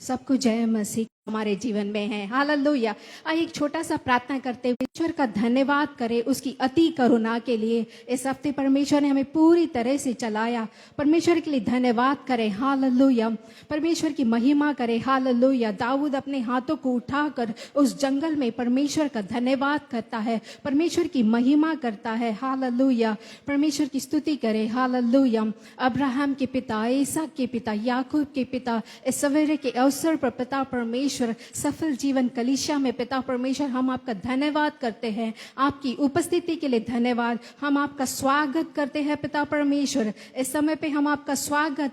सबको जय मसीह हमारे जीवन में है। हालेलुया। आइए एक छोटा सा प्रार्थना करते हुए ईश्वर का धन्यवाद करें उसकी अति करुणा के लिए। इस हफ्ते परमेश्वर ने हमें पूरी तरह से चलाया। परमेश्वर के लिए धन्यवाद करें। हालेलुया। परमेश्वर की महिमा करें। हालेलुया। दाऊद अपने हाथों को उठाकर उस जंगल में परमेश्वर का धन्यवाद करता है, परमेश्वर की महिमा करता है। हालेलुया। परमेश्वर की स्तुति करें। हालेलुया। अब्राहम के पिता, इसहाक के पिता, याकूब के पिता, इस सवेरे के अवसर पर पिता परमेश्वर, सफल जीवन कलीसिया में पिता परमेश्वर, हम आपका धन्यवाद करते हैं। आपकी उपस्थिति के लिए धन्यवाद। हम आपका स्वागत करते हैं पिता परमेश्वर। इस समय पे हम आपका स्वागत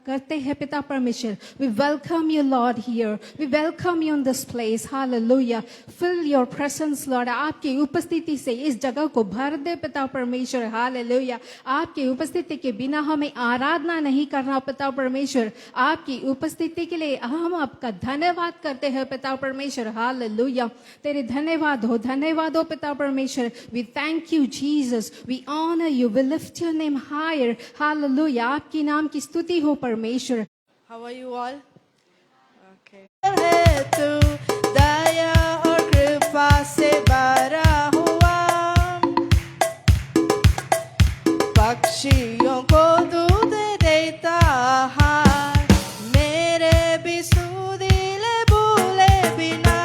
करते हैं पिता परमेश्वर। We welcome you Lord here. We welcome you in this place. Hallelujah. Fill your presence Lord. आपकी उपस्थिति से इस जगह को भर दे पिता परमेश्वर। हालेलुया। आपकी उपस्थिति के बिना हमें आराधना नहीं करना पिता परमेश्वर। आपकी उपस्थिति के लिए हम आपका धन्यवाद करते हैं पिता परमेश्वर। हालेलुया। तेरे धन्यवाद हो पिता परमेश्वर। We thank you Jesus. We honor you. We lift your name higher. Hallelujah. आपकी नाम की स्तुति हो परमेश्वर। How are you all? Okay. है तू दया और कृपा से भरा हुआ, पक्षियों को दूध देता हार, मेरे भी सुधीले भूले बिना,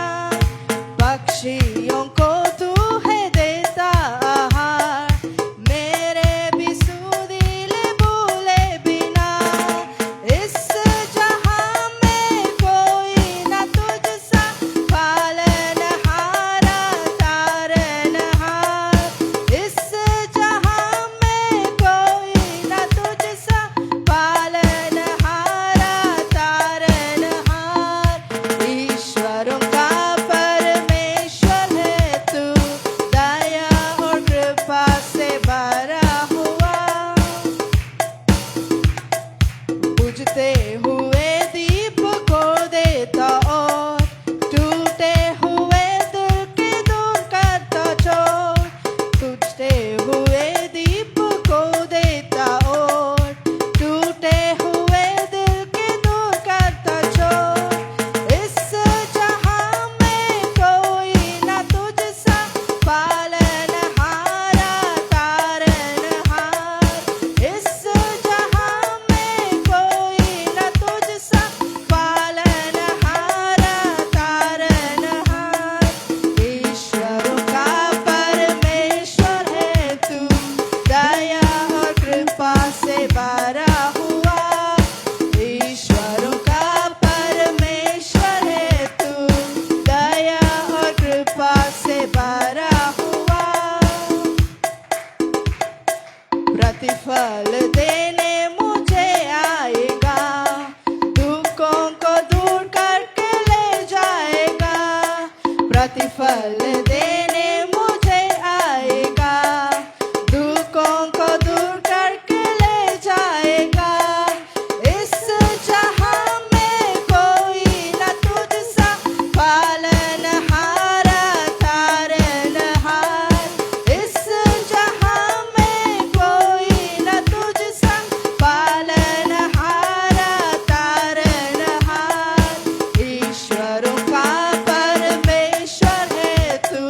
पक्षियों को तू है देता हार, मेरे भी सुधीले भूले बिना, इस जहां में कोई न तुझसा पालनहारा तारनहार, इस जहां में कोई न तुझसा पालनहारा तारनहार, ईश्वरों का परमेश्वर है तू, दया और कृपा से भरा हुआ, बुझते हुए दीप को देता और टूटे हुए दिल के दूर करता छोड़, टूटते हुए दीप को देता और टूटे हुए दिल के दूर करता छोड़, इस जहां में कोई न तुझसा पालनहारा तारनहार, इस जहां में कोई न तुझसा पालनहारा तारनहार, ईश्वरों का परमेश्वर है तू, दया और कृपा से भरा हुआ, ईश्वरों का परमेश्वर है तू, दया और कृपा से भरा हुआ, प्रतिफल देने मुझे आएगा, दुखों को दूर करके ले जाएगा, प्रतिफल देने मुझे आएगा, दुखों को दूर करके ले जाएगा, इस जहां में कोई न तुझसा पालनहारा तारनहार, इस जहां में कोई न तुझसा पालनहारा तारनहार, ईश्वरों का परमेश्वर है तू,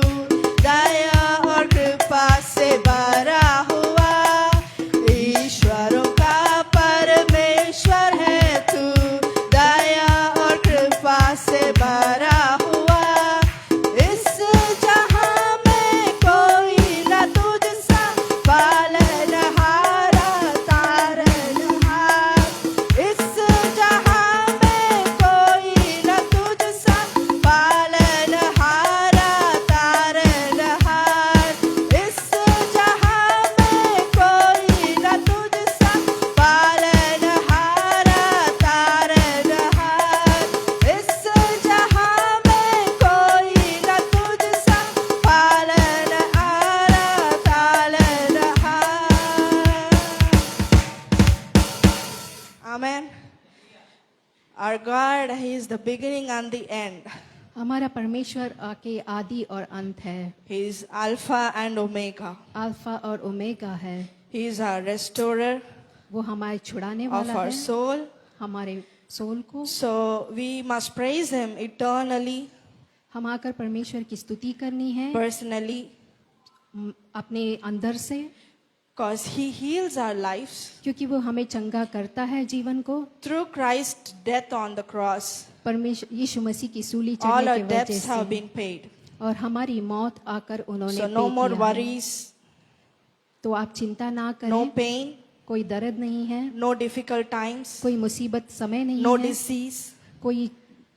दया और कृपा से भरा हुआ, ईश्वरों का परमेश्वर है तू, दया और कृपा से भरा हुआ, इस जहां में कोई न तुझसा पालनहारा तारनहार, इस जहां में कोई न तुझसा पालनहारा तारनहार, इस जहां में कोई न तुझसा पालनहारा तारनहार, इस जहां में कोई न तुझसा पालनहारा तारनहार। Amen. Our God, He is the beginning and the end. हमारा परमेश्वर के आदि और अंत है। He is Alpha and Omega. Alpha और ओमेगा है। He is our restorer वो हमारे छुड़ाने of वाला our है, soul. हमारे सोल को। So we must praise Him eternally, हम आकर परमेश्वर की स्तुति करनी है personally, अपने अंदर से, because He heals our lives. क्योंकि वो हमें चंगा करता है जीवन को। Through Christ's death on the cross, परमेश्वर यीशु मसीह की सूली all चढ़ने our की वजह debts have से been paid. और हमारी मौत आकर उन्होंने So पे no more किया है। worries, तो आप चिंता ना no करें, pain, कोई दर्द नहीं है, no difficult times, कोई मुसीबत समय नहीं no है, disease, कोई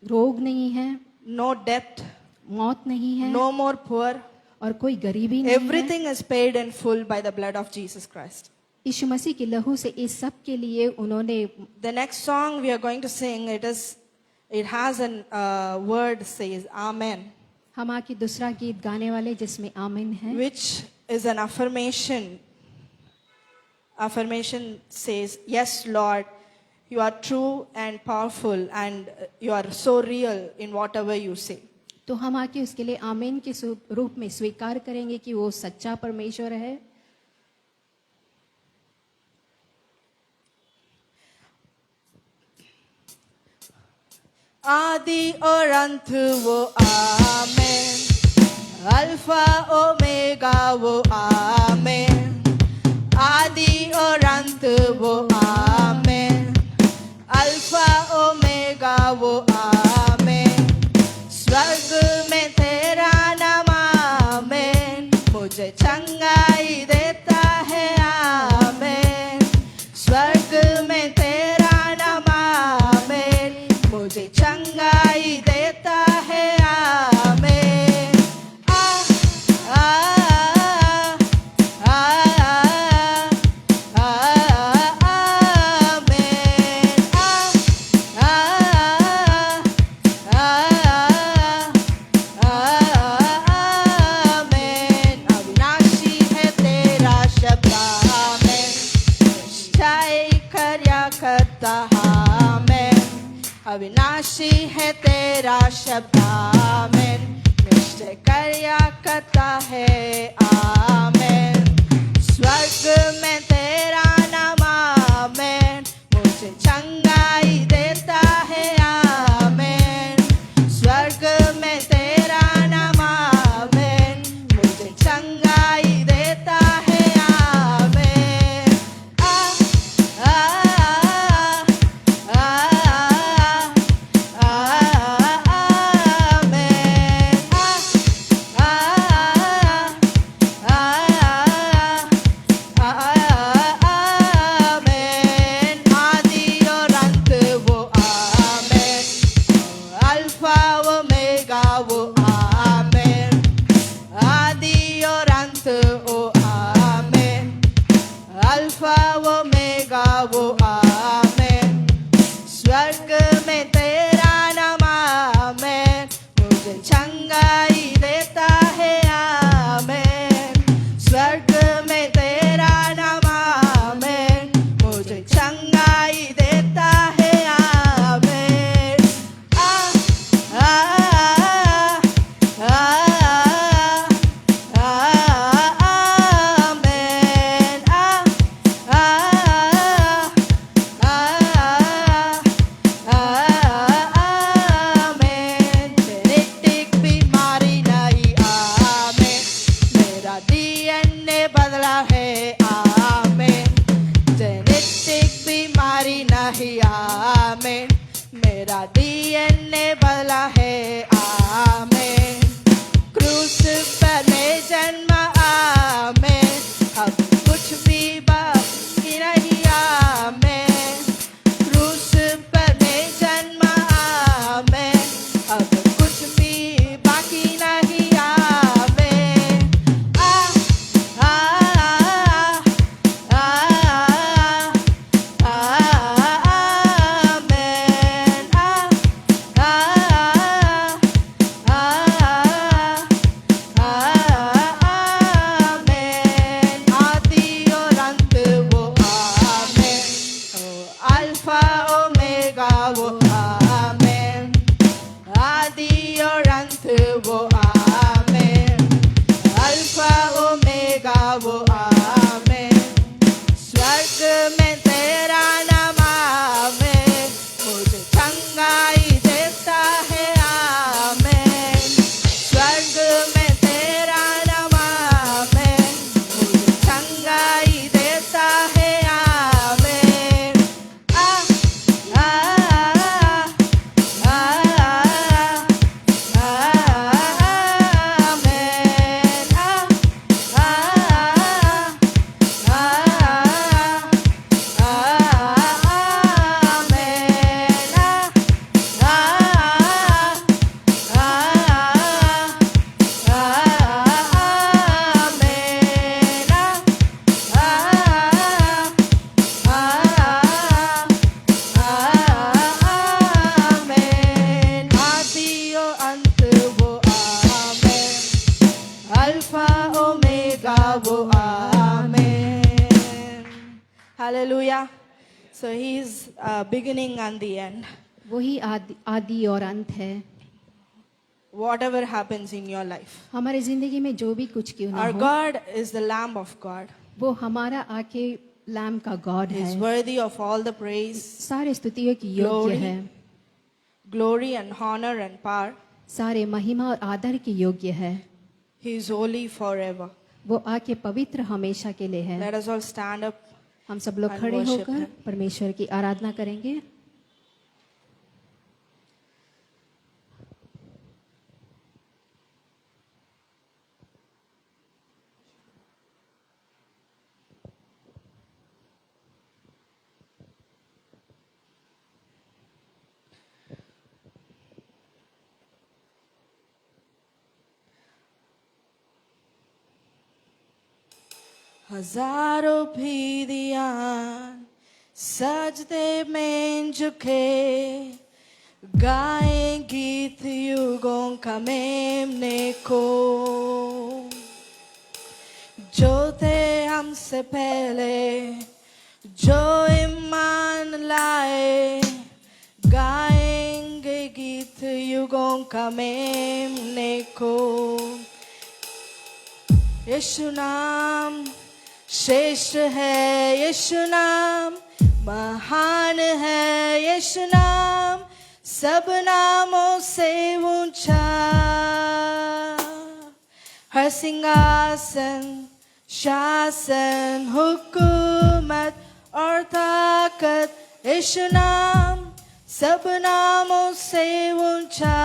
रोग नहीं है, no debt, मौत नहीं है, no more poor. और कोई गरीबी नहीं है। Everything is paid in full by the blood of Jesus Christ. यीशु मसीह के लहू से इस सब के लिए उन्होंने। The next song we are going to sing, it has a word says Amen, हम आके दूसरा गीत गाने वाले जिसमें आमीन है, which is an affirmation. Affirmation says, yes, Lord, you are true and powerful and you are so real in whatever you say. तो हम आके उसके लिए आमीन के रूप में स्वीकार करेंगे कि वो सच्चा परमेश्वर है। आदि और अंत वो आमेन, अल्फा ओमेगा वो आमेन, आदि और अंत वो आमेन, अल्फा ओमेगा वो आमेन, स्वर्ग में तेरा नाम आमेन, मुझे चंगाई देता है आमेन, स्वर्ग में तेरा नाम आमेन, मुझे चंगाई देता है आमेन। आ आ आ आमेन। आमेन। अविनाशी है तेरा शब्द आमेन, निश्चय कार्य करता आमेन, अविनाशी है तेरा शब्द आमेन, निश्चय कार्य करता है आमेन, स्वर्ग में तेरा नाम आमेन, मुझे चंगाई देता है आमेन, स्वर्ग में तेरा नाम आमेन, मुझे चंगाई देता है आमेन। आ आ अल्फा ओमेगा वो आमेन, स्वर्ग में तेरा नाम आमेन, मुझे चंगाई देता है आमेन, स्वर्ग में तेरा नाम आमेन, मुझे चंगाई देता है आमेन। आ आ बदला है आमेन, जेनेटिक बीमारी नहीं आमेन, मेरा डीएनए बदला है आमेन, क्रूस पर मैं जन्म आमेन, अब कुछ भी बाकी नहीं आमेन, क्रूस पर मैं जन्म आमेन, अब कुछ भी बाकी नहीं आमेन। अल्फा ओमेगा वो आमेन, आदि और अंत वो आमेन, अल्फा ओमेगा वो आमेन, स्वर्ग में तेरा नाम आमेन, So He's beginning and the end. वही आदि और अंत है। Whatever happens in your life, हमारी जिंदगी में जो भी कुछ क्यों ना our हो, God is the Lamb of God. वो हमारा आके लैम का गॉड He is है, worthy of all the praise, सारे स्तुतियों की योग्य Glory. है, glory, and honor and power. सारे महिमा और आदर की योग्य है। He is holy forever. वो आके पवित्र हमेशा के लिए है। Let us all stand up. हम सब लोग And खड़े worship होकर him. परमेश्वर की आराधना करेंगे। हजारों भी दिया सजदे में झुके, गाएं गीत युगों का मेमने को। जो थे हमसे पहले जो ईमान लाए, गाएंगे गीत युगों का मेमने को। यीशु नाम श्रेष्ठ है, यीशु नाम महान है, यीशु नाम सब नामों से ऊंचा। हर सिंहासन शासन हुकूमत और ताकत, यीशु नाम सब नामों से ऊंचा।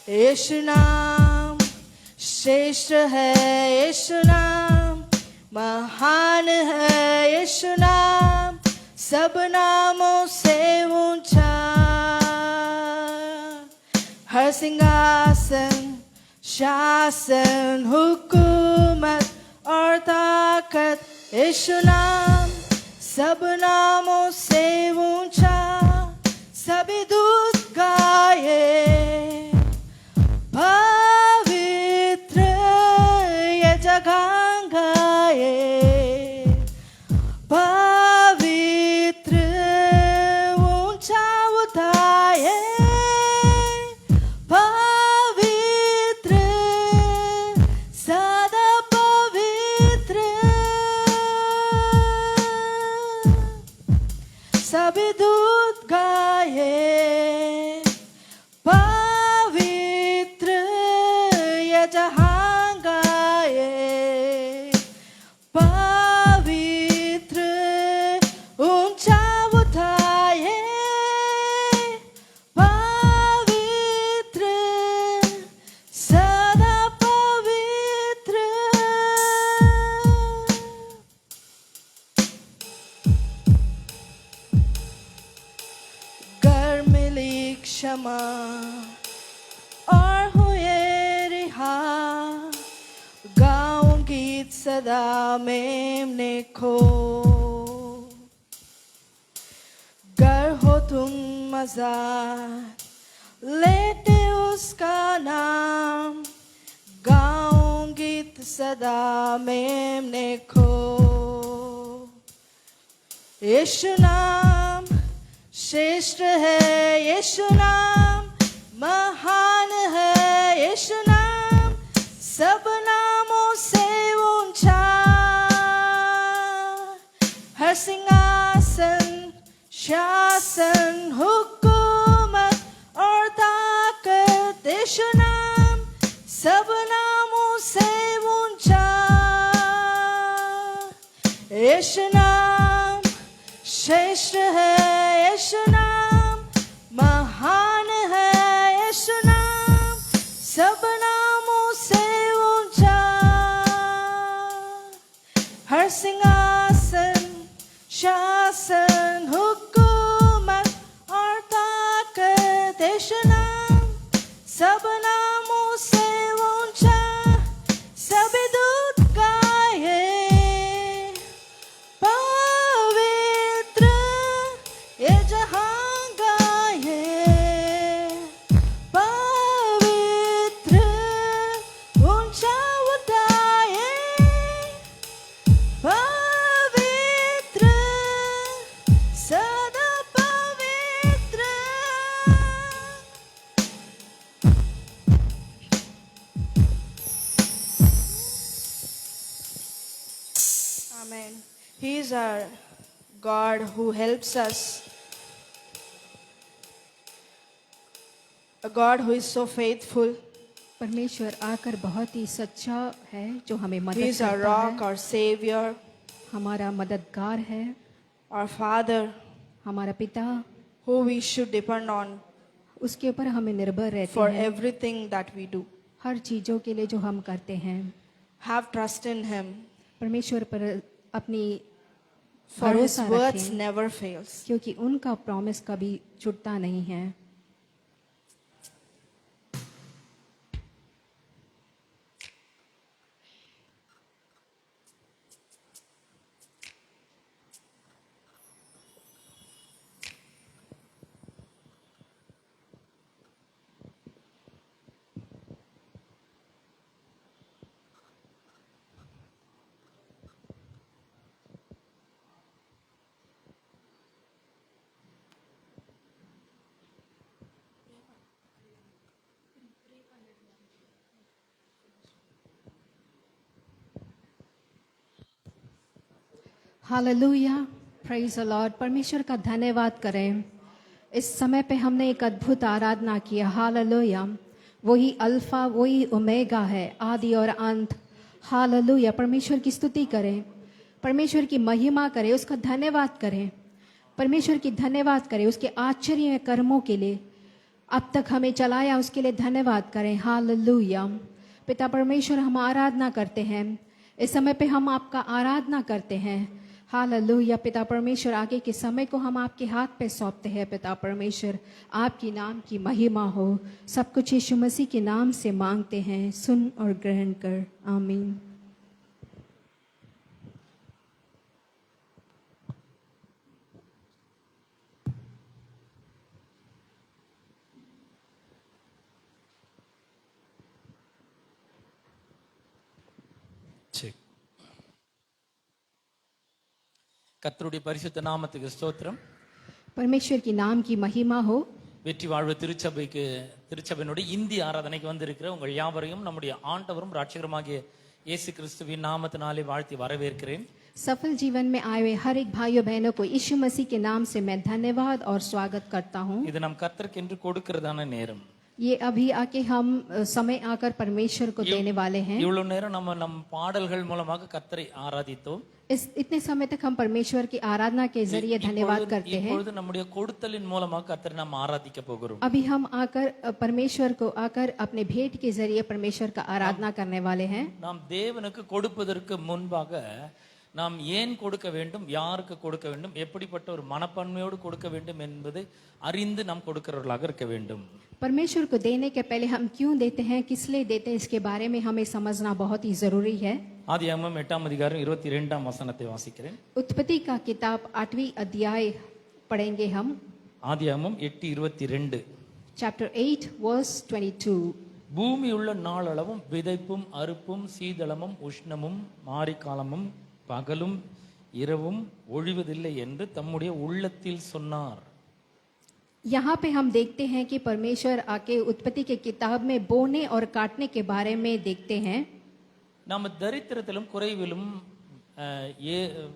यीशु नाम श्रेष्ठ है, यीशु नाम महान है, यीशु नाम सब नामों से ऊंचा। हर सिंहासन शासन हुकूमत और ताकत, यीशु नाम सब नामों से ऊंचा। सभी दूत गाए पवित्र, ये जगह गाए पवित्र, ऊंचा उठाए पवित्र, सदा पवित्र। सभी दूत गाए पवित्र, ये जहां गाए पवित्र, ऊंचा उठाए पवित्र, सदा पवित्र। गर मिली क्षमा और हुए रिहा, गाऊं गीत सदा मेमने को। गर हो तुम मज़ार लेते उसका नाम, गाऊं गीत सदा मेमने को। यीशु नाम श्रेष्ठ है, यीशु नाम महान है, यीशु नाम सब नामों से ऊंचा। हर सिंहासन शासन हुकूमत और ताकत, यीशु नाम सब नामों से ऊंचा। यीशु नाम श्रेष्ठ है, यीशु नाम महान है, यीशु नाम सब नामों से ऊंचा। हर सिंहासन शासन हुकूमत और ताकत, यीशु नाम सब नामों से ऊंचा। सभी दूत गाए पवित्र, ये जहां He is our God who helps us. A God who is so faithful. परमेश्वर आकर बहुत ही सच्चा है जो हमें He मदद is our करता rock, है, our savior, हमारा मददगार है, our father, हमारा पिता, who we should depend on उसके ऊपर हमें निर्भर रहते for हैं everything that we do. हर चीजों के लिए जो हम करते हैं। Have trust in him, परमेश्वर पर अपनी for his भरोसा words रखें, never fails. क्योंकि उनका प्रॉमिस कभी छूटता नहीं है। Hallelujah, praise the Lord. परमेश्वर का धन्यवाद करें। इस समय पे हमने एक अद्भुत आराधना किया। हालेलुया, वही अल्फा वही ओमेगा है, आदि और अंत। हालेलुया, परमेश्वर की स्तुति करें, परमेश्वर की महिमा करें, उसका धन्यवाद करें, परमेश्वर की धन्यवाद करें उसके आश्चर्य कर्मों के लिए। अब तक हमें चलाया उसके लिए धन्यवाद करें। हालेलुया। पिता परमेश्वर, हम आराधना करते हैं। इस समय पे हम आपका आराधना करते हैं। हालेलुया। पिता परमेश्वर, आगे के समय को हम आपके हाथ पे सौंपते हैं। पिता परमेश्वर, आपकी नाम की महिमा हो। सब कुछ यीशु मसीह के नाम से मांगते हैं, सुन और ग्रहण कर। आमीन। சரி. கர்த்தருடைய பரிசுத்த நாமத்துக்கு ஸ்தோத்திரம். परमेश्वर की नाम की महिमा हो। வெற்றி வாழ்வு திருச்சபையினுடைய இந்திய ஆராதனைக்கு வந்திருக்கிற உங்கள் யாவரையும் நம்முடைய ஆண்டவரும் ரட்சகருமாகிய இயேசு கிறிஸ்துவின் நாமத்தினாலே வாழ்த்தி வரவேற்கிறேன். सफल जीवन में आए हुए हर एक भाइयों बहनों को यीशु मसीह के नाम से मैं धन्यवाद और स्वागत करता हूँ। இது நம் கர்த்தருக்கென்று கொடுக்கிறதான நேரம். ये अभी आके हम समय आकर परमेश्वर को देने वाले हैं। இவ்வளவு நேரம் நம்ம நம் பாடல்கள் மூலமாக கர்த்தரை ஆராதித்தோம். इतने समय तक हम परमेश्वर की आराधना के जरिए धन्यवाद करते हैं। இப்பொழுது நம்முடைய கொடுத்தலின் மூலமாக கர்த்தரை நாம் ஆராதிக்க போகிறோம். अभी हम आकर परमेश्वर को आकर अपने भेंट के जरिए परमेश्वर का आराधना करने वाले हैं। நாம் தேவனுக்கு கொடுப்பதற்கு முன்பாக நாம் ஏன் கொடுக்க வேண்டும், யாருக்கு கொடுக்க வேண்டும், எப்படிப்பட்ட ஒரு மனப்பான்மையோடு கொடுக்க வேண்டும் என்பதை அறிந்து நாம் கொடுக்கிறவர்களாக இருக்க வேண்டும். परमेश्वर को देने के पहले हम क्यों देते हैं, किस लिए देते हैं, इसके बारे में हमें समझना बहुत ही जरूरी है। ஆதியாகமம் 8ஆம் அதிகாரம் 22ஆம் வசனத்தை வாசிக்கிறேன். उत्पत्ति का किताब 8वीं अध्याय पढ़ेंगे हम। ஆதியாகமம் 8:22. Chapter 8 verse 22। பூமி உள்ள நாளளவும் விதைப்பும் அறுப்பும் சீதளமும் உஷ்ணமும் மாரிக்காலமும் பகலும் இரவும் ஒழிவதில்லை என்று தம்முடைய உள்ளத்தில் சொன்னார். यहाँ पे हम देखते हैं कि परमेश्वर आके उत्पत्ति के किताब में बोने और काटने के बारे में देखते हैं। நாம் தரித்திரத்திலும் குறைவிலும்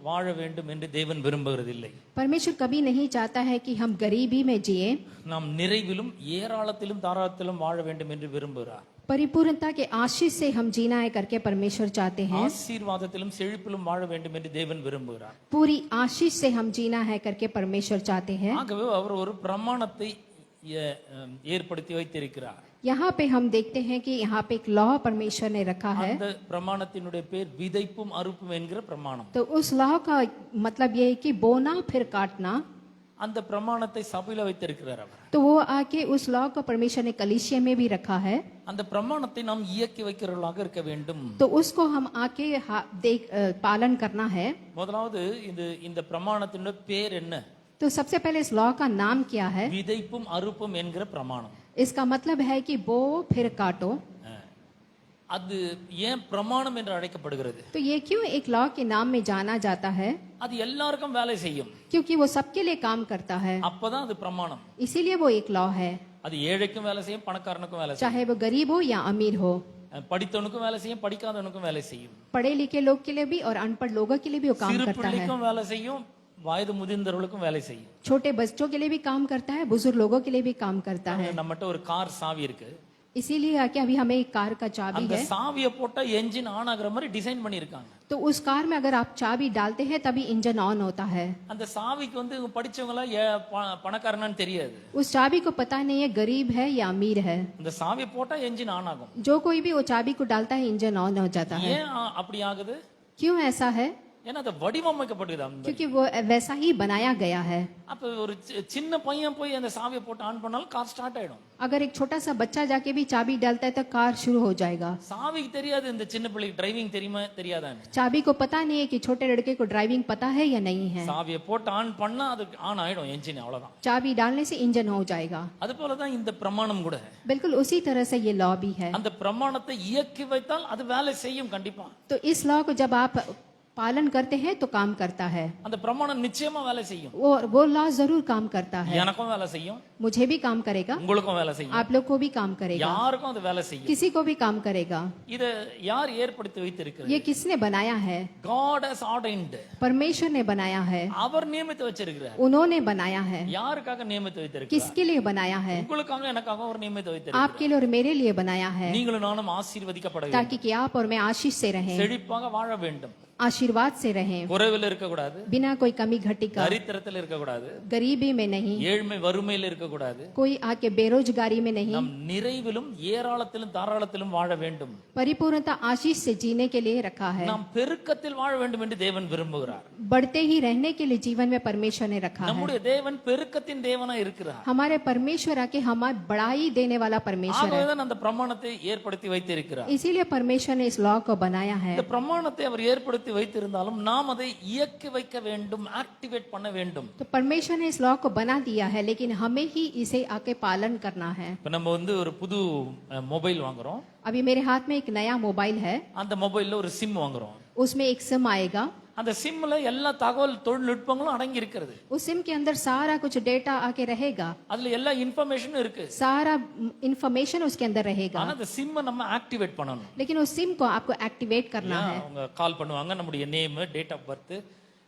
வாழ வேண்டும் என்று தேவன் விரும்புகிறதில்லை. परमेश्वर कभी नहीं चाहता है कि हम गरीबी में जिए। நாம் நிறைவிலும் ஏராளத்திலும் தாராளத்திலும் வாழ வேண்டும் என்று விரும்புகிறார். परिपूर्णता के आशीष से हम जीना है करके परमेश्वर चाहते हैं। ஆசீர்வாதத்திலும் செழிப்பிலும் வாழ வேண்டும் என்று தேவன் விரும்புகிறார். पूरी आशीष से हम जीना है करके परमेश्वर चाहते हैं। ஆகவே அவர் ஒரு பிரமாணத்தை ஏற்படுத்தி வைத்திருக்கிறார். यहाँ पे हम देखते हैं कि यहाँ पे एक लॉ परमेश्वर ने रखा है। அந்த பிரமாணத்தினுடைய பேர் விதைப்பும் அறுப்பும் என்கிற பிரமாணம். तो उस लॉ का मतलब ये है कि बोना फिर काटना। அந்த பிரமாணத்தை சபையில வைத்திருக்கிறார் அவர். तो वो आके उस लॉ को परमेश्वर ने कलीसिया में भी रखा है। அந்த பிரமாணத்தை நாம் இயக்கி வைக்கிறவர்களாக இருக்க வேண்டும். तो उसको हम आके पालन करना है। முதலாவது இந்த பிரமாணத்தினுடைய பேர் என்ன? तो सबसे पहले इस लॉ का नाम क्या है? விதைப்பும் அறுப்பும் என்கிற பிரமாணம். इसका मतलब है कि बो फिर काटो। அது ஏன் பிரமாணம் என்று அழைக்கப்படுகிறது? तो ये क्यों एक लॉ के नाम में जाना जाता है? அது எல்லாருக்கும் வேலை செய்யும். क्योंकि वो सबके लिए काम करता है, அப்பதான் அது பிரமாணம். इसीलिए वो एक लॉ है। அது ஏழைக்கும் வேலை செய்யும், பணக்காரனுக்கும் வேலை செய்யும். चाहे वो गरीब हो या अमीर हो। படித்தவனுக்கும் வேலை செய்யும், படிக்காதவனுக்கும் வேலை செய்யும். पढ़े लिखे लोग के लिए भी और अनपढ़ लोगों के लिए भी वो काम சிறு करता है। பிள்ளைக்கும் வேலை செய்யும், வயது முதிர்ந்தவர்களுக்கும் வேலை செய்யும். छोटे बच्चों के लिए भी काम करता है, बुजुर्ग लोगों के लिए भी काम करता है। நம்மகிட்ட ஒரு கார் சாவி இருக்கு. इसीलिए आके अभी हमें एक कार का चाबी அந்த है, சாவியை போட்டா என்ஜின் ஆன் ஆகுற மாதிரி டிசைன் பண்ணிருக்காங்க. तो उस कार में अगर आप चाबी डालते हैं तभी इंजन ऑन होता है। அந்த சாவிக்கு வந்து படிச்சவங்கள பணக்காரனான்னு தெரியாது. उस चाबी को पता नहीं है गरीब है या अमीर है। இந்த சாவியை போட்டா என்ஜின் ஆன் ஆகும். जो कोई भी वो चाबी को डालता है इंजन ऑन हो जाता है। ஏன் அப்படி ஆகுது? क्यों ऐसा है? ஏன்னா அது வடிவமைக்கப்பட்டது அந்த. क्योंकि वो वैसा ही बनाया गया है। அப்ப ஒரு சின்ன பையன் போய் அந்த சாவியை போட்டு ஆன் பண்ணாலும் கார் ஸ்டார்ட் ஆயிடும். अगर एक छोटा सा बच्चा जाके भी चाबी डालता है तो कार शुरू हो जाएगा। சாவிக்கு தெரியாது இந்த சின்ன பிள்ளைக்கு டிரைவிங் தெரியுமா தெரியாதான்னு. चाबी को पता नहीं है कि छोटे लड़के को ड्राइविंग पता है या नहीं है। சாவியை போட்டு ஆன் பண்ணா அது ஆன் ஆயிடும் என்ஜின், அவ்வளவுதான். चाबी डालने से इंजन हो जाएगा। அது போல தான் இந்த பிரமாணம் கூட. बिल्कुल उसी तरह से ये लॉ भी है। அந்த பிரமாணத்தை இயக்கி வைத்தால் அது வேலை செய்யும் கண்டிப்பா. तो इस लॉ को जब आप पालन करते हैं तो काम करता है। அந்த பிரமாணம் நிச்சயமா வேலை செய்யும். वो लॉ जरूर काम करता है। எனக்கும் வேலை செய்யும், मुझे भी काम करेगा, உங்களுக்கும் வேலை செய்யும், आप लोग को भी काम करेगा, யாருக்கும் அது வேலை செய்யும். किसी को भी काम करेगा। இத யார் ஏற்படுத்தி வைத்திருக்கிறார்? ये किसने बनाया है? God has ordained. परमेश्वर ने बनाया है, அவர் நியமித்து வச்சிருக்கிறார். उन्होंने बनाया है। யாருக்காக நியமித்து வைத்திருக்கிறார்? किसके लिए बनाया है? உங்களுக்காக எனக்காக அவர் நியமித்து வைத்திருக்கிறார். आपके लिए और मेरे लिए बनाया है, நீங்களும் நானும் ஆசீர்வதிக்கப்பட வேண்டும். ताकि कि आप और मैं आशीष से रहें, செழிப்பாக வாழ வேண்டும். आशीर्वाद से रहें, குறைவில் இருக்க கூடாது, बिना कोई कमी घटी का, தரித்திரத்தில் இருக்க கூடாது, गरीबी में नहीं, ஏழ்மை வறுமையில் இருக்க கூடாது. कोई आके बेरोजगारी में नहीं, நம் நிறைவிலும் ஏராளத்திலும் தாராளத்திலும் வாழ வேண்டும். परिपूर्णता आशीष से जीने के लिए रखा है। நாம் பெருக்கத்தில் வாழ வேண்டும் என்று தேவன் விரும்புகிறார். बढ़ते ही रहने के लिए जीवन में परमेश्वर ने रखा है। நம்முடைய தேவன் பெருக்கத்தின் தேவனா இருக்கிறார். हमारे परमेश्वर आके हमारे बढ़ाई देने वाला परमेश्वर है। ஆகவேதான் அந்த பிரமாணத்தை ஏற்படுத்தி வைத்திருக்கிறார். इसीलिए परमेश्वर ने इस लॉ को बनाया है। இந்த பிரமாணத்தை அவர் ஏற்படுத்தி வைத்திருந்தாலும் நாம் அதை இயக்கி வைக்க வேண்டும், ஆக்டிவேட் பண்ண வேண்டும். तो परमेश्वर ने इस लॉ को बना दिया है, लेकिन हमें ही इसे आके पालन करना है। இப்ப நம்ம வந்து ஒரு புது மொபைல் வாங்குறோம். अभी मेरे हाथ में एक नया मोबाइल है, அந்த மொபைல்ல ஒரு சிம் வாங்குறோம். उसमें एक सिम आएगा, அந்த சிம்ல எல்லா தகவல் தொழில்நுட்பங்களும் அடங்கி இருக்கிறது. उस सिम के अंदर सारा कुछ डेटा आके रहेगा, அதுல எல்லா இன்ஃபர்மேஷனும் இருக்கு. सारा इंफॉर्मेशन उसके अंदर रहेगा, ஆனா அந்த சிம்மை நம்ம ஆக்டிவேட் பண்ணணும். लेकिन उस सिम को आपको एक्टिवेट करना है। அவங்க கால் பண்ணுவாங்க, நம்முடைய நேம், டேட் ஆஃப் பர்த்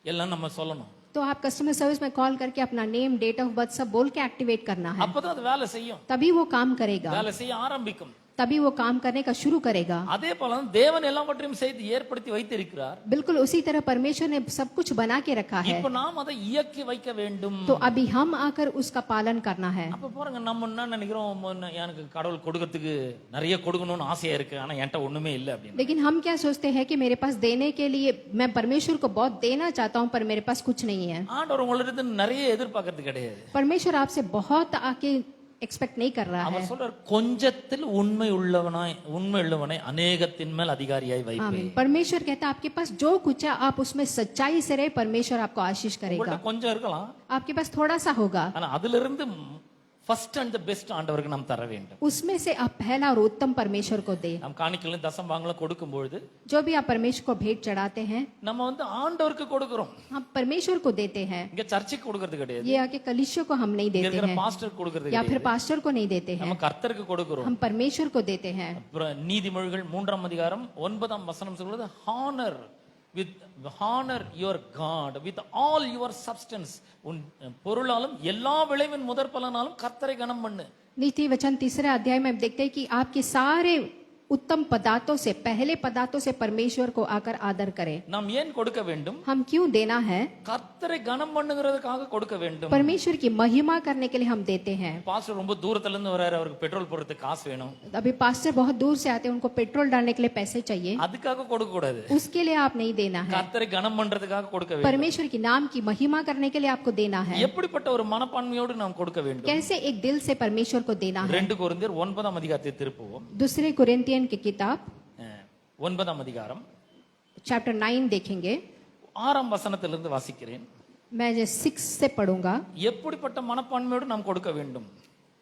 எல்லாம் நம்ம சொல்லணும். तो आप कस्टमर सर्विस में कॉल करके अपना नेम, डेट ऑफ बर्थ सब बोल के एक्टिवेट करना है, அப்பதான் அது வேலை செய்யும், तभी वो काम करेगा, வேலை செய்ய ஆரம்பிக்கும். तभी वो काम करने का शुरू करेगा। அதே போல தேவன் எல்லாவற்றையும் செய்து ஏற்படுத்தி வைத்திருக்கிறார். बिल्कुल उसी तरह परमेश्वर ने सब कुछ बना के रखा है, இப்ப நாம் அதை இயக்கி வைக்க வேண்டும். तो अभी हम आकर उसका पालन करना है। அப்ப பாருங்க, நம்ம என்ன நினைக்கிறோம், எனக்கு கடவுள் கொடுக்கிறதுக்கு நிறைய கொடுக்கணும்னு ஆசையா இருக்கு, ஆனா என்கிட்ட ஒண்ணுமே இல்லை அப்படின்னு. लेकिन हम क्या सोचते हैं कि मेरे पास देने के लिए मैं परमेश्वर को बहुत देना चाहता हूँ, पर मेरे पास कुछ नहीं है। ஆண்டவர் உங்களிடத்து நிறைய எதிர்பார்க்கறது கிடையாது. परमेश्वर आपसे बहुत आके एक्सपेक्ट नहीं कर रहा है। அவர் சொல்றார், கொஞ்சத்தில் உண்மை உள்ளவனை அநேகத்தின் மேல் அதிகாரியாய் வைப்பேன். आमीन। परमेश्वर कहता है आपके पास जो कुछ है आप उसमें सच्चाई से रहे, परमेश्वर आपको आशीष करेगा। உங்கள்ட்ட கொஞ்சம் இருக்கலாம், आपके पास थोड़ा सा होगा, ஆனா அதிலிருந்து ஃபர்ஸ்ட் அண்ட் தி பெஸ்ட் ஆண்டவருக்கு நாம் தர வேண்டும். उसमें से आप पहला और उत्तम परमेश्वर को दे। நாம் காணிக்கையிலும் தசம்பாகங்களும் கொடுக்கும் பொழுது जो भी आप परमेश्वर को भेंट चढ़ाते हैं, நம்ம வந்து ஆண்டவருக்கு கொடுக்கிறோம். हम परमेश्वर को देते हैं। இங்க சர்ச்சுக்கு கொடுக்கிறது கிடையாது, ये आके कलिसियों को हम नहीं இங்க देते இருக்கிற हैं, பாஸ்டர் கொடுக்கிறது या கிடையாது, फिर पास्टर को नहीं देते हैं, நம்ம கர்த்தருக்கு கொடுக்கிறோம். हम परमेश्वर को देते हैं। அப்புறம் நீதிமொழிகள் 3ஆம் அதிகாரம் 9ஆம் வசனம் சொல்றது, honour with honour your God with all your substance. உன் பொருளாலும் எல்லா விளைவின் முதற் பலனாலும் கர்த்தரை கனம் பண்ணு. नीति वचन 3 अध्याय में हम देखते हैं कि आपके सारे उत्तम पदार्थों से, पहले पदार्थों से परमेश्वर को आकर आदर करें। நாம் ஏன் கொடுக்க வேண்டும்? हम क्यों देना है? கர்த்தரை கனம் பண்ணுகிறதுக்காக கொடுக்க வேண்டும். परमेश्वर की महिमा करने के लिए हम देते हैं। பாஸ்டர் ரொம்ப தூரத்துல இருந்து வராரு, அவருக்கு பெட்ரோல் போடுறதுக்கு காசு வேணும், अभी पास्टर बहुत दूर से आते हैं, उनको पेट्रोल डालने के लिए पैसे चाहिए, அதுக்காக கொடுக்க கூடாது. उसके लिए आप नहीं देना है। கர்த்தரை கனம் பண்றதுக்காக கொடுக்க வேண்டும். परमेश्वर की नाम की महिमा करने के लिए आपको देना है। எப்படிப்பட்ட ஒரு மனப்பான்மையோடு நாம் கொடுக்க வேண்டும்? कैसे एक दिल से परमेश्वर को देना है? 2 கொரிந்தியர் 9ஆம் அதிகாரத்தை திருப்புவோம். दूसरे कुरिन्थियन की किताब 9ஆம் அதிகாரம் चैप्टर 9 देखेंगे। 6ஆம் வசனத்திலிருந்து வாசிக்கிறேன். मैं 6 से पढ़ूंगा। எப்படிப்பட்ட மனப்பான்மையோடு நாம் கொடுக்க வேண்டும்?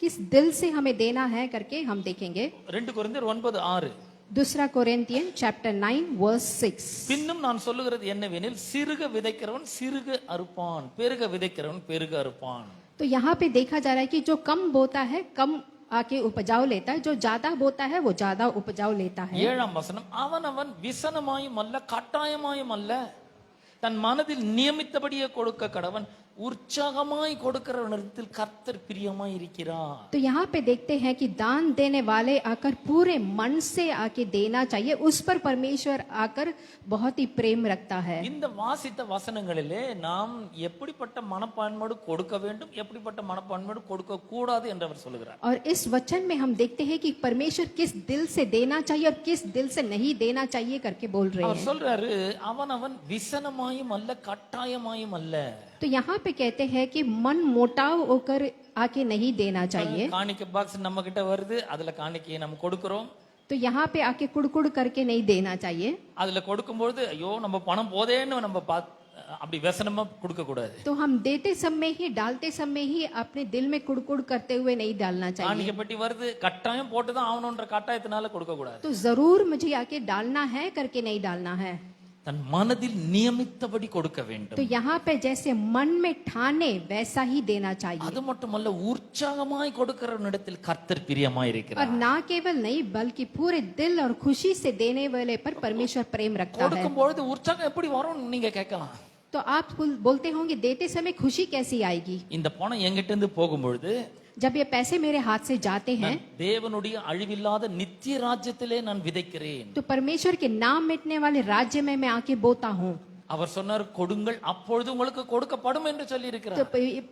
किस दिल से हमें देना है करके हम देखेंगे। 2 கொரிந்தியர் 9:6. दूसरा कोरिन्थियन चैप्टर 9 वर्स 6। பின்னும் நான் சொல்லுகிறது என்னவெனில், சிறுக விதைக்கிறவன் சிறுக அறுப்பான், பெருக விதைக்கிறவன் பெருக அறுப்பான். तो यहाँ पे देखा जा रहा है कि जो कम बोता है कम आके उपजाऊ लेता है, जो ज्यादा बोता है वो ज्यादा उपजाऊ लेता है। 7ஆம் வசனம், அவனவன் விசனமாயும் அல்ல கட்டாயமாயும் அல்ல தன் மனதில் நியமித்தபடியே கொடுக்க கடவன், உற்சாகமாய் கொடுக்கிறவனிடத்தில் கர்த்தர் பிரியமாய் இருக்கிறார். तो यहाँ पे देखते हैं कि दान देने वाले आकर पूरे मन से आके देना चाहिए, उस पर परमेश्वर आकर बहुत ही प्रेम रखता है। இந்த வாசித்த வசனங்களிலே நாம் எப்படிப்பட்ட மனப்பான்மையோடு கொடுக்க வேண்டும், எப்படிப்பட்ட மனப்பான்மையோடு கொடுக்க கூடாது என்று அவர் சொல்லுகிறார். और इस वचन में हम देखते हैं कि परमेश्वर किस दिल से देना चाहिए और किस दिल से नहीं देना चाहिए करके बोल रहे அவர் हैं। சொல்றாரு, அவனவன் விசனமாயும் அல்ல கட்டாயமாயும் அல்ல. तो यहाँ पे कहते हैं कि मन मोटाव होकर आके नहीं देना चाहिए। காணிக்கை பாக்ஸ் நம்ம கிட்ட வருது, அதுல காணிக்கையை நம்ம கொடுக்கிறோம். तो यहाँ पे आके कुड़कुड़ करके नहीं देना चाहिए। அதுல கொடுக்கும்போது ஐயோ நம்ம பணம் போதேன்னு நம்ம அப்படி व्यसनமா கொடுக்க கூடாது. तो हम देते समय ही डालते समय ही अपने दिल में कुड़कुड़ करते हुए नहीं डालना चाहिए। காணிக்கை பெட்டி வருது, கட்டாயம் போட்டு தான் ஆகணும்ன்ற கட்டாயத்தினால கொடுக்க கூடாது. तो जरूर मुझे आके डालना है करके नहीं डालना है। தன் மனதில் நியமித்தபடி கொடுக்க வேண்டும். तो यहाँ पे जैसे मन में ठाने वैसा ही देना चाहिए। அது மட்டுமல்ல, உற்சாகமாய் கொடுக்கிறவனிடத்தில் கர்த்தர் பிரியமாய் और இருக்கிறார். ना केवल नहीं बल्कि पूरे दिल और खुशी से देने वाले पर परमेश्वर प्रेम रखता है। கொடுக்கும்போது உற்சாகம் எப்படி வரும் நீங்க கேட்கலாம். तो आप बोलते होंगे देते समय खुशी कैसी आएगी। இந்த பணம் எங்கிட்ட இருந்து போகும்பொழுது जब ये पैसे मेरे हाथ से जाते हैं தேவனுடைய அழிவில்லாத நித்திய ராஜ்யத்திலே நான் விதைக்கிறேன். तो परमेश्वर के नाम मिटने वाले राज्य में मैं आके बोता हूँ। அவர் சொன்னார், கொடுங்கள் அப்பொழுது உங்களுக்கு கொடுக்கப்படும் என்று சொல்லி तो இருக்கிறார்.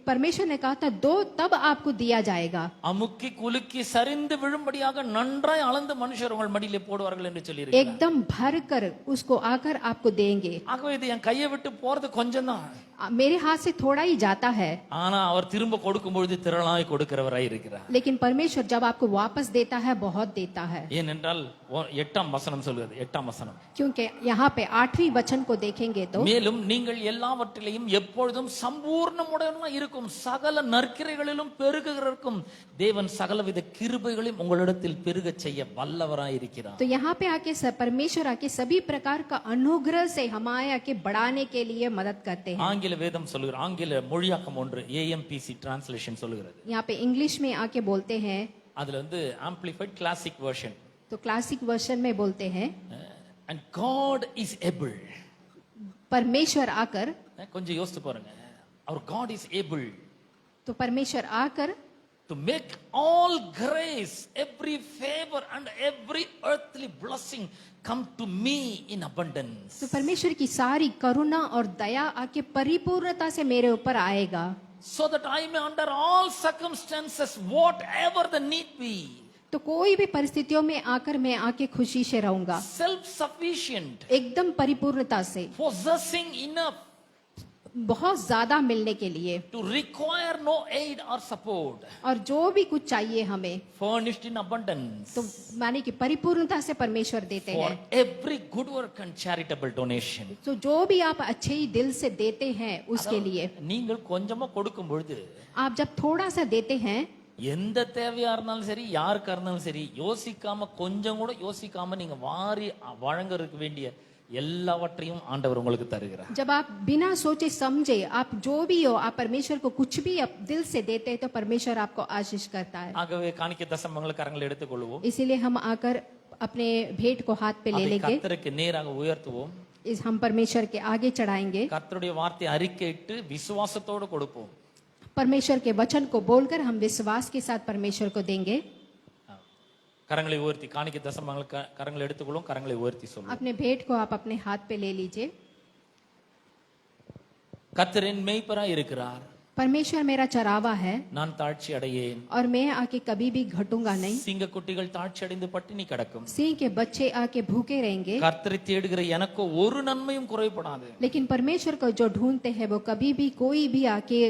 परमेश्वर ने कहा था दो तब आपको दिया जाएगा। அமுக்கி குலுக்கி சரிந்து விழும்படியாக நன்றாய் அளந்து மனுஷர் உங்கள் மடியிலே போடுவார்கள் என்று சொல்லி இருக்கிறார். एकदम भर कर उसको आकर आपको देंगे। ஆகவே இது என் கையை விட்டு போறது கொஞ்சம் தான். मेरे हाथ से थोड़ा ही जाता है, ஆனா அவர் திரும்ப கொடுக்கும் பொழுது திரளாய் கொடுக்கிறவராய் இருக்கிறார். लेकिन परमेश्वर जब आपको वापस देता है बहुत देता है। ஏனென்றால் 8ஆம் வசனம் சொல்கிறது, 8ஆம் வசனம், क्योंकि यहाँ पे 8वीं वचन को देखेंगे तो மேலும் நீங்கள் எல்லாவற்றிலையும் எப்பொழுதும் சம்பூர்ணமுடனாய் இருக்கும் சகல நற்கிரைகளிலும் பெருகுகிறதற்கும் தேவன் சகலவித கிருபைகளையும் உங்களிடத்தில் பெருகச் செய்ய வல்லவராய் இருக்கிறார். तो यहाँ पे आके परमेश्वर आके सभी प्रकार का अनुग्रह से हमारे आके बढ़ाने के लिए मदद करते हैं। ஆங்கில வேதம் சொல்லுகிற ஆங்கில மொழியாக்கம் ஒன்று AMPC டிரான்ஸ்லேஷன் சொல்லுகிறது. यहाँ पे इंग्लिश में आके बोलते हैं, அதுல வந்து ஆம்பிளிஃபைட் கிளாசிக் வெர்ஷன், तो क्लासिक वर्जन में बोलते हैं and God is able. परमेश्वर आकर, கொஞ்சம் யோசித்து பாருங்க, our God is able तो परमेश्वर आकर to make all grace, every favor and every earthly blessing come to me in abundance. तो परमेश्वर की सारी करुणा और दया आके परिपूर्णता से मेरे ऊपर आएगा, So that I may under all circumstances, whatever the need be, तो कोई भी परिस्थितियों में आकर मैं आके खुशी से रहूंगा, self-sufficient, एकदम परिपूर्णता से, possessing enough बहुत ज्यादा मिलने के लिए, to require no aid or support, और जो भी कुछ चाहिए हमें furnished in abundance तो माने कि परिपूर्णता से परमेश्वर देते for हैं। every good work and charitable donation. तो जो भी आप अच्छे ही दिल से देते हैं उसके लिए, நீங்கள் கொஞ்சமா கொடுக்கும் பொழுது आप जब थोड़ा सा देते हैं, எந்த தேவையா இருந்தாலும் சரி, யாருக்கா இருந்தாலும் சரி, யோசிக்காம கொஞ்சம் கூட யோசிக்காம நீங்க வாரி வழங்கறதுக்கு வேண்டிய எல்லாவற்றையும் ஆண்டவர் உங்களுக்கு தருகிறார். जब आप बिना सोचे समझे आप जो भी हो, आप परमेश्वर को कुछ भी दिल से देते हैं तो परमेश्वर आपको आशीष करता है। ஆகவே காணிக்கை தசமங்களை கரங்களை எடுத்துக்கொள்வோம், इसीलिए हम आकर अपने भेंट को हाथ पे ले அதை लेंगे, கர்த்தருக்கு நேராக உயர்த்துவோம், हम परमेश्वर के आगे चढ़ाएंगे, கர்த்தருடைய வார்த்தை அறிக்கையிட்டு விசுவாசத்தோடு கொடுப்போம். परमेश्वर के वचन को बोलकर हम विश्वास के साथ परमेश्वर को देंगे। கரங்களை உயர்த்தி காணிக்கை தசமங்களை கரங்களை எடுத்துக்கொள்ளும், கரங்களை உயர்த்தி சொல்லுவோம். अपने भेंट को आप अपने हाथ पे ले लीजिए। கர்த்தரின் மேய்ப்பராய் இருக்கிறார், परमेश्वर मेरा चरावा है நான் தாழ்ச்சி அடையேன். और मैं आके कभी भी घटूंगा नहीं। சிங்கக்குட்டிகள் தாழ்ச்சி அடைந்து பட்டினி கிடக்கும், सिंह के बच्चे आके भूखे रहेंगे, கர்த்தரை தேடுகிற எனக்கோ ஒரு நன்மையும் குறைபடாது. लेकिन परमेश्वर को जो ढूंढते हैं वो कभी भी कोई भी आके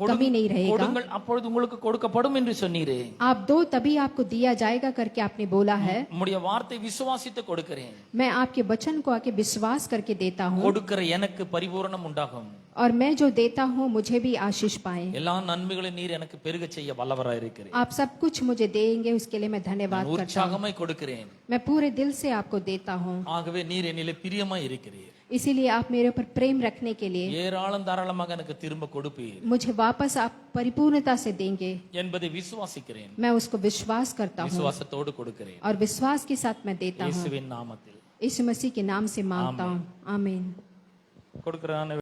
कमी नहीं रहेगा। கொடுங்கள் அப்பொழுது உங்களுக்கு கொடுக்கப்படும் என்று சொன்னீரே. आप दो तभी आपको दिया जाएगा करके आपने बोला है। உம்முடைய வார்த்தை விசுவாசித்து கொடுக்கிறேன், मैं आपके वचन को आके विश्वास करके देता हूँ, கொடுக்கிற எனக்கு பரிபூரணம் உண்டாகும், और मैं जो देता हूँ मुझे भी आशीष पाए। எல்லா நன்மைகளை நீர் எனக்கு பெருக செய்ய வல்லவராய் இருக்கிறீர். आप सब कुछ मुझे देंगे, उसके लिए मैं धन्यवाद நான் करता हूँ। உற்சாகமாய் கொடுக்கிறேன், मैं पूरे दिल से आपको देता हूँ, ஆகவே நீர் என்னிலே பிரியமாய் இருக்கிறீர். इसीलिए आप मेरे ऊपर प्रेम रखने के लिए ஏராளம் தாராளமாக எனக்கு திரும்ப கொடுப்பீர் मुझे वापस आप परिपूर्णता से देंगे, என்பதை விசுவாசிக்கிறேன். मैं उसको विश्वास करता हूँ விசுவாசத்தோடு கொடுக்கிறேன். और विश्वास के साथ मैं देता हूँ. இயேசுவின் நாமத்தில் यीशु मसीह के नाम से मांगता हूँ. आमीन. கொடுக்கிறான